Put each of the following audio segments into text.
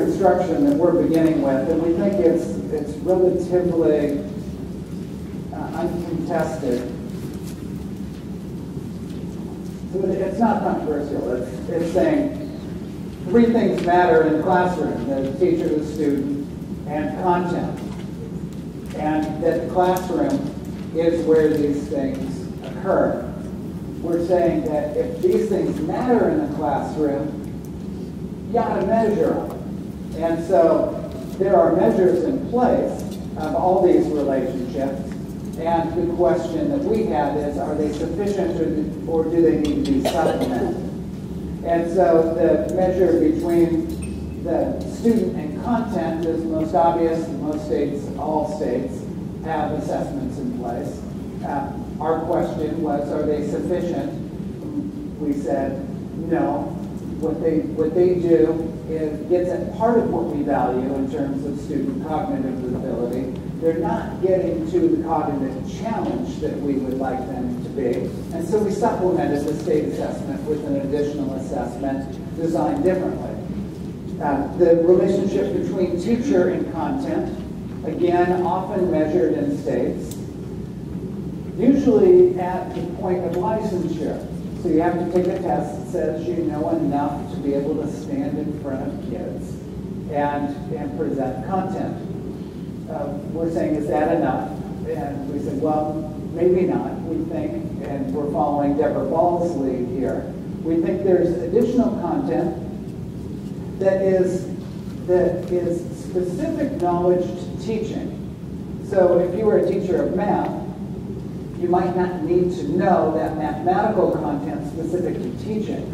construction that we're beginning with, and we think it's relatively uncontested. So it's not controversial. It's saying three things matter in the classroom: the teacher, the student, and content. And that the classroom is where these things occur. We're saying that if these things matter in the classroom, you ought to measure them. And so there are measures in place of all these relationships. And the question that we have is, are they sufficient or do they need to be supplemented? And so the measure between the student and content is most obvious. Most states, all states, have assessments in place. Our question was, are they sufficient? We said, no. What they do is gets at part of what we value in terms of student cognitive ability. They're not getting to the cognitive challenge that we would like them to be. And so we supplemented the state assessment with an additional assessment designed differently. The relationship between teacher and content, again, often measured in states, usually at the point of licensure. So you have to take a test that says you know enough to be able to stand in front of kids and present content. We're saying, is that enough? And we said, well, maybe not. We think, and we're following Deborah Ball's lead here, we think there's additional content that is specific knowledge to teaching. So if you were a teacher of math, you might not need to know that mathematical content specific to teaching.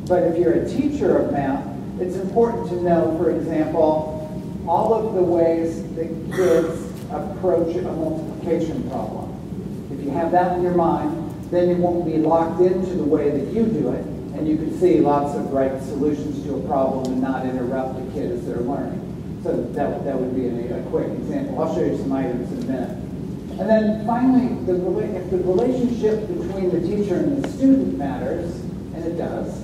But if you're a teacher of math, it's important to know, for example, all of the ways that kids approach a multiplication problem. If you have that in your mind, then you won't be locked into the way that you do it, and you can see lots of right solutions to a problem and not interrupt the kid as they're learning. So that would be a quick example. I'll show you some items in a minute. And then finally, if the relationship between the teacher and the student matters, and it does,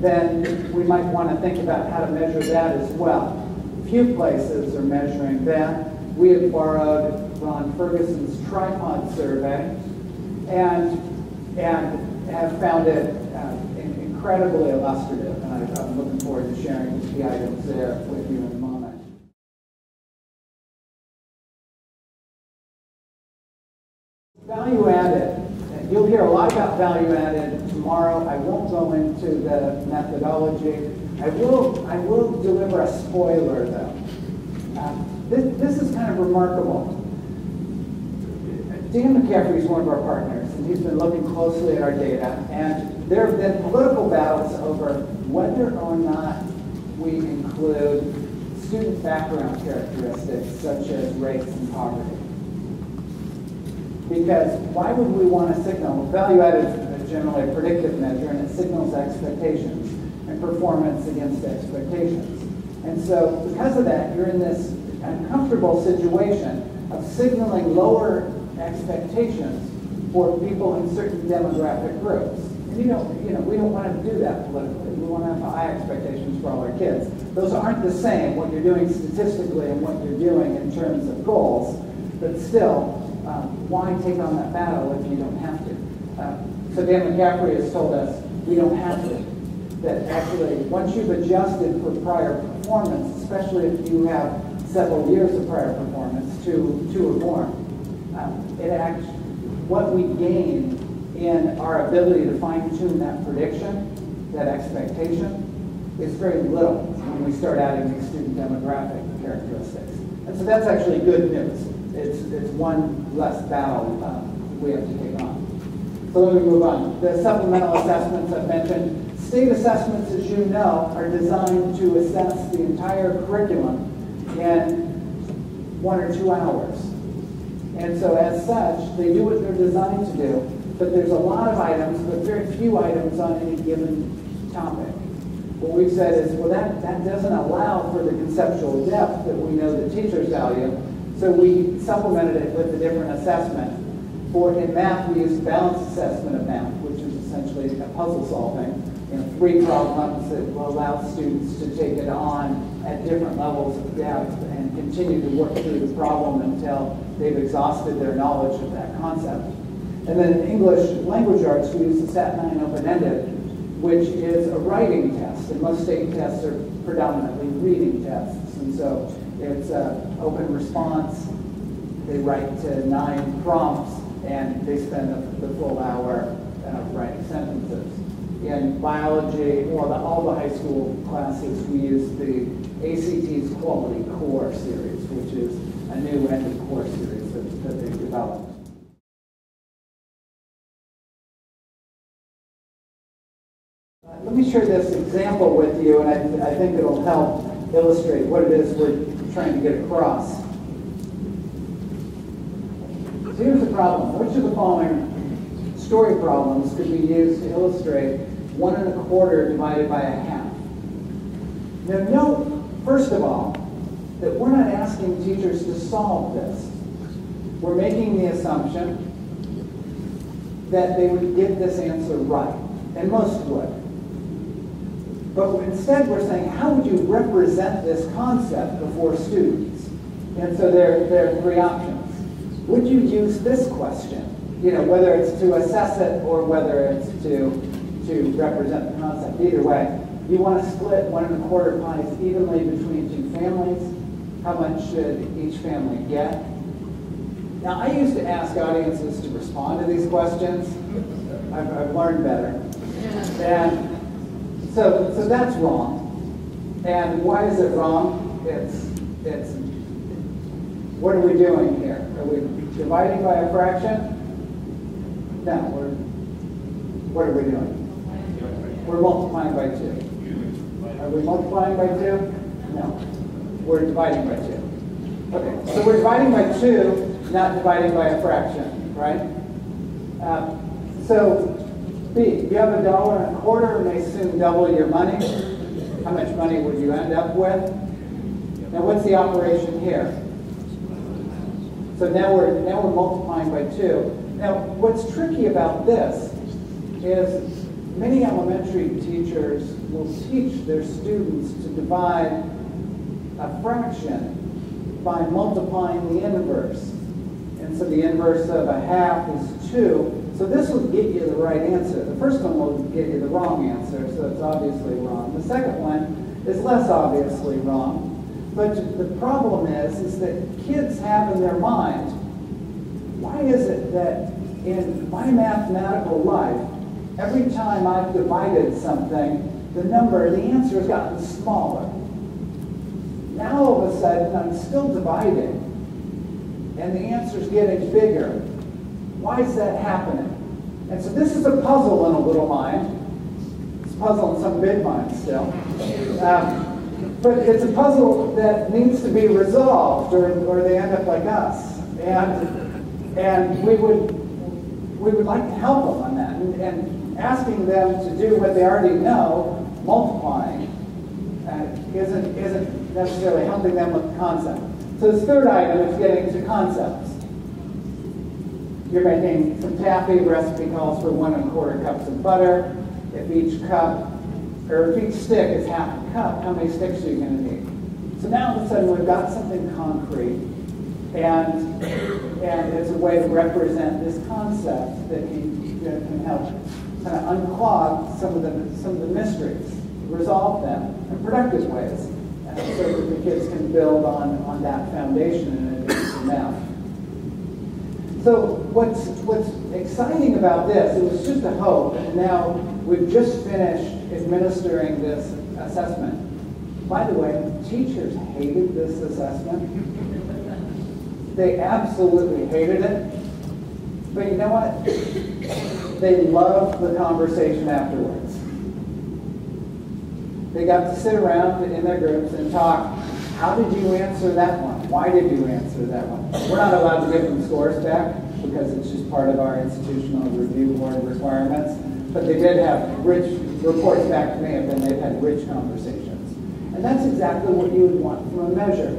then we might want to think about how to measure that as well. Few places are measuring that. We have borrowed Ron Ferguson's tripod survey and have found it incredibly illustrative. And I'm looking forward to sharing the items there with you in a moment. Value added. You'll hear a lot about value added tomorrow. I won't go into the methodology. I will deliver a spoiler though. This is kind of remarkable. Dan McCaffrey is one of our partners, and he's been looking closely at our data, and there have been political battles over whether or not we include student background characteristics such as race and poverty. Because why would we want to signal? Value added is generally a predictive measure, and it signals expectations and performance against expectations. And so because of that, you're in this uncomfortable situation of signaling lower expectations for people in certain demographic groups. And we don't want to do that politically. We want to have high expectations for all our kids. Those aren't the same, what you're doing statistically and what you're doing in terms of goals, but still, why take on that battle if you don't have to? So Dan McCaffrey has told us we don't have to. That actually, once you've adjusted for prior performance, especially if you have several years of prior performance, two or more, what we gain in our ability to fine-tune that prediction, that expectation, is very little when we start adding these student demographic characteristics. And so that's actually good news. It's one less battle we have to take on. So let me move on. The supplemental assessments I've mentioned. State assessments, as you know, are designed to assess the entire curriculum in 1 or 2 hours. And so as such, they do what they're designed to do, but there's a lot of items, but very few items on any given topic. What we've said is, well, that doesn't allow for the conceptual depth that we know the teachers value, so we supplemented it with a different assessment. In math, we used balanced assessment of math, which is essentially a puzzle solving. 3 problems that will allow students to take it on at different levels of depth and continue to work through the problem until they've exhausted their knowledge of that concept. And then in English language arts, we use the Sat 9 open-ended, which is a writing test. And most state tests are predominantly reading tests. And so it's an open response. They write to 9 prompts, and they spend the full hour writing sentences. In biology, all the high school classes, we use the ACT's Quality Core series, which is a new ended core series that they've developed. Let me share this example with you, and I think it'll help illustrate what it is we're trying to get across. So here's the problem. Which of the following story problems could be used to illustrate 1 1/4 divided by 1/2? Now note, first of all, that we're not asking teachers to solve this. We're making the assumption that they would get this answer right, and most would. But instead we're saying, how would you represent this concept before students? And so there are 3 options. Would you use this question? Whether it's to assess it or whether it's to represent the concept. Either way, you want to split 1 1/4 pies evenly between 2 families. How much should each family get? Now, I used to ask audiences to respond to these questions. I've learned better. And so that's wrong. And why is it wrong? What are we doing here? Are we dividing by a fraction? No, what are we doing? We're multiplying by 2. Are we multiplying by 2? No. We're dividing by 2. Okay, so we're dividing by 2, not dividing by a fraction, right? So B, you have $1.25 and they soon double your money. How much money would you end up with? Now what's the operation here? So now we're multiplying by 2. Now what's tricky about this is many elementary teachers will teach their students to divide a fraction by multiplying the inverse. And so the inverse of 1/2 is 2. So this will get you the right answer. The first one will get you the wrong answer, so it's obviously wrong. The second one is less obviously wrong. But the problem is that kids have in their mind, why is it that in my mathematical life, every time I've divided something, the answer has gotten smaller. Now all of a sudden, I'm still dividing, and the answer's getting bigger. Why is that happening? And so this is a puzzle in a little mind. It's a puzzle in some big minds still. But it's a puzzle that needs to be resolved, or they end up like us. And we would like to help them on that. And asking them to do what they already know, multiplying, isn't necessarily helping them with the concept. So this third item is getting to concepts. You're making some taffy. The recipe calls for 1 1/4 cups of butter. If each stick is 1/2 a cup, how many sticks are you going to need? So now all of a sudden we've got something concrete, and it's a way to represent this concept that can help kind of unclog some of the mysteries, resolve them in productive ways, so that the kids can build on that foundation in addition to math. So what's exciting about this, it was just a hope, and now we've just finished administering this assessment. By the way, teachers hated this assessment. They absolutely hated it. But you know what? They loved the conversation afterwards. They got to sit around in their groups and talk. How did you answer that one? Why did you answer that one? We're not allowed to give them scores back because it's just part of our institutional review board requirements. But they did have rich reports back to me, and then they've had rich conversations. And that's exactly what you would want from a measure.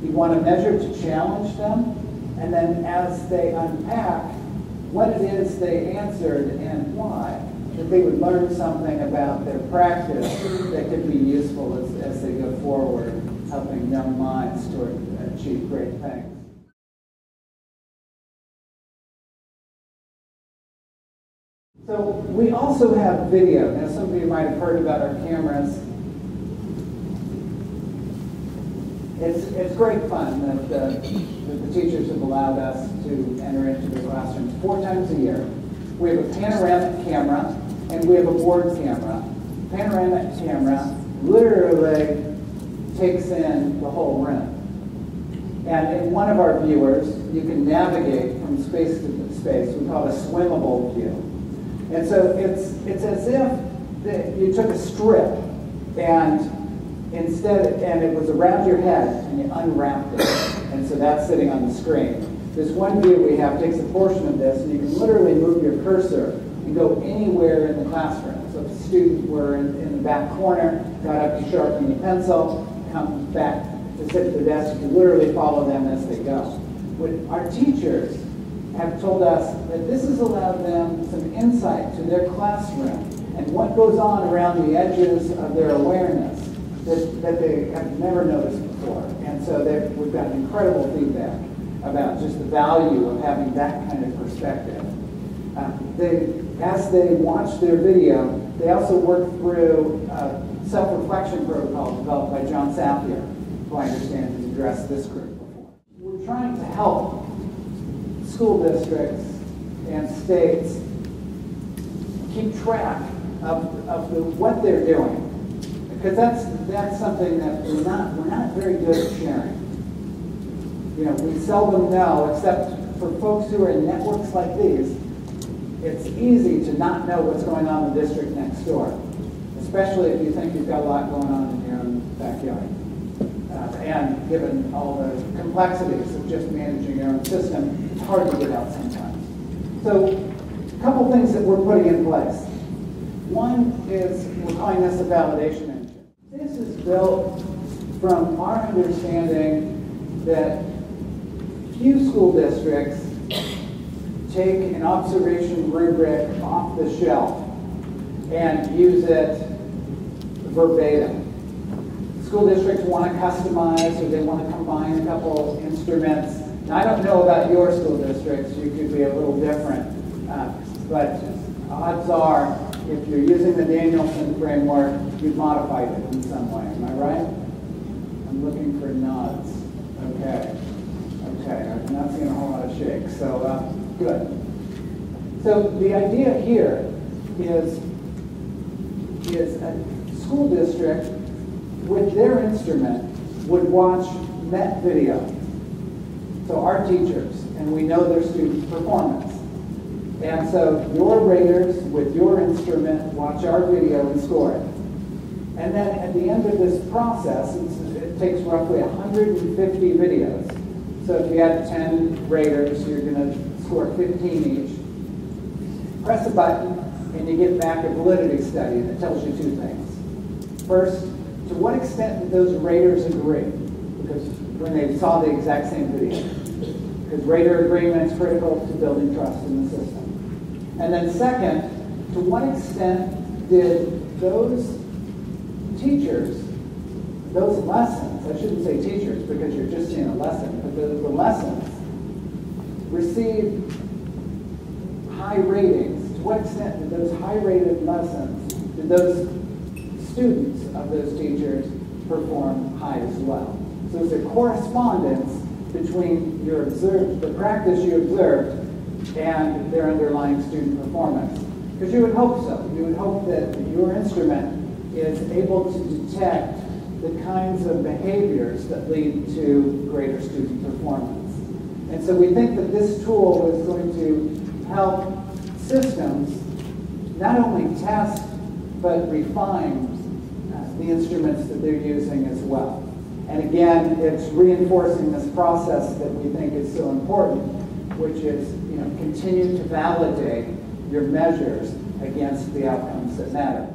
You want a measure to challenge them, and then as they unpack what it is they answered and why, that they would learn something about their practice that could be useful as they go forward, helping young minds to achieve great things. So we also have video. Now, some of you might have heard about our cameras. It's great fun that the teachers have allowed us to enter into the classrooms 4 times a year. We have a panoramic camera and we have a board camera. Panoramic camera literally takes in the whole room. And in one of our viewers, you can navigate from space to space. We call it a swimmable view. And so it's as if you took a strip and it was around your head and you unwrapped it. And so that's sitting on the screen. This one view we have takes a portion of this, and you can literally move your cursor and go anywhere in the classroom. So if a student were in the back corner, got up to sharpen a pencil, come back to sit at the desk, you can literally follow them as they go. What our teachers have told us that this has allowed them some insight to their classroom and what goes on around the edges of their awareness that they have never noticed before. And so we've got incredible feedback about just the value of having that kind of perspective. As they watch their video, they also work through a self-reflection protocol developed by John Safier, who I understand has addressed this group before. We're trying to help school districts and states keep track of what they're doing, because that's something that we're not very good at sharing. You know, we seldom know, except for folks who are in networks like these. It's easy to not know what's going on in the district next door, especially if you think you've got a lot going on in your own backyard. And given all the complexities of just managing your own system, it's hard to get out sometimes. So, a couple things that we're putting in place. One is, we're calling this a validation engine. This is built from our understanding that few school districts take an observation rubric off the shelf and use it verbatim. School districts want to customize, or they want to combine a couple instruments. Now, I don't know about your school districts. You could be a little different. But odds are, if you're using the Danielson framework, you've modified it in some way. Am I right? I'm looking for nods. Okay. Okay, I'm not seeing a whole lot of shakes. So, good. So the idea here is a school district with their instrument would watch Met video. So our teachers, and we know their student performance. And so your raters with your instrument watch our video and score it. And then at the end of this process, it takes roughly 150 videos. So if you had 10 raters, you're going to score 15 each. Press a button, and you get back a validity study that tells you 2 things. First, to what extent did those raters agree? Because when they saw the exact same video. Because rater agreement is critical to building trust in the system. And then second, to what extent did those teachers, those lessons, I shouldn't say teachers because you're just seeing a lesson, but the lessons received high ratings. To what extent did those high-rated lessons, did those students of those teachers perform high as well? So is there correspondence between the practice you observed and their underlying student performance? Because you would hope so. You would hope that your instrument is able to detect the kinds of behaviors that lead to greater student performance. And so we think that this tool is going to help systems not only test, but refine the instruments that they're using as well. And again, it's reinforcing this process that we think is so important, which is, continue to validate your measures against the outcomes that matter.